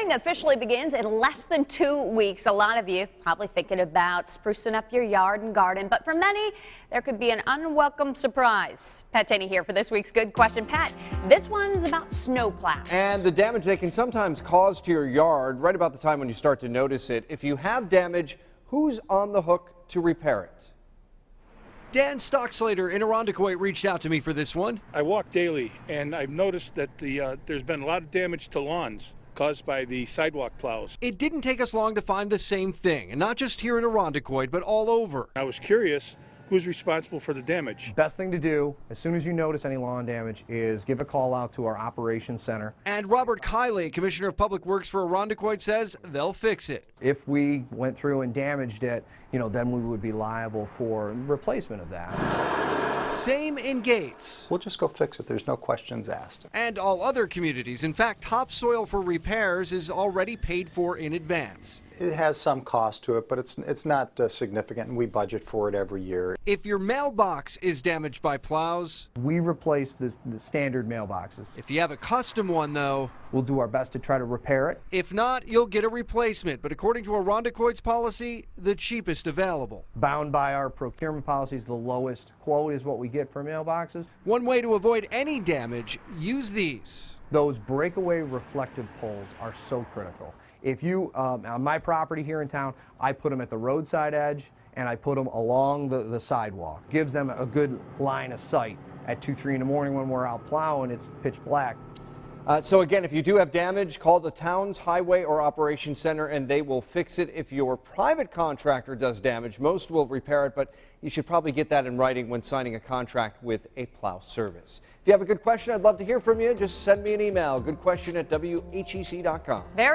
Spring officially begins in less than 2 weeks. A lot of you probably thinking about sprucing up your yard and garden, but for many, there could be an unwelcome surprise. Pat Taney here for this week's Good Question. Pat, this one's about snowplows. And the damage they can sometimes cause to your yard right about the time when you start to notice it. If you have damage, who's on the hook to repair it? Dan Stockslader in Irondequoit reached out to me for this one. I walk daily, and I've noticed that there's been a lot of damage to lawns caused by the sidewalk plows. It didn't take us long to find the same thing, and not just here in Irondequoit, but all over. I was curious who's responsible for the damage. Best thing to do, as soon as you notice any lawn damage, is give a call out to our operations center. And Robert Kiley, Commissioner of Public Works for Irondequoit, says they'll fix it. If we went through and damaged it, then we would be liable for replacement of that. Same in Gates. We'll just go fix it. There's no questions asked. And all other communities. In fact, topsoil for repairs is already paid for in advance. It has some cost to it, but it's not significant, and we budget for it every year. If your mailbox is damaged by plows, we replace the standard mailboxes. If you have a custom one, though, we'll do our best to try to repair it. If not, you'll get a replacement. But according to Irondequoit's policy, the cheapest available. Bound by our procurement policies, the lowest quote is what we get for mailboxes. One way to avoid any damage, use these. Those breakaway reflective poles are so critical. If you, on my property here in town, I put them at the roadside edge and I put them along the sidewalk. Gives them a good line of sight at 2, 3 in the morning when we're out plowing. It's pitch black. So again, if you do have damage, call the town's highway or operations center and they will fix it. If your private contractor does damage, most will repair it, but you should probably get that in writing when signing a contract with a plow service. If you have a good question, I'd love to hear from you. Just send me an email, goodquestion@whec.com.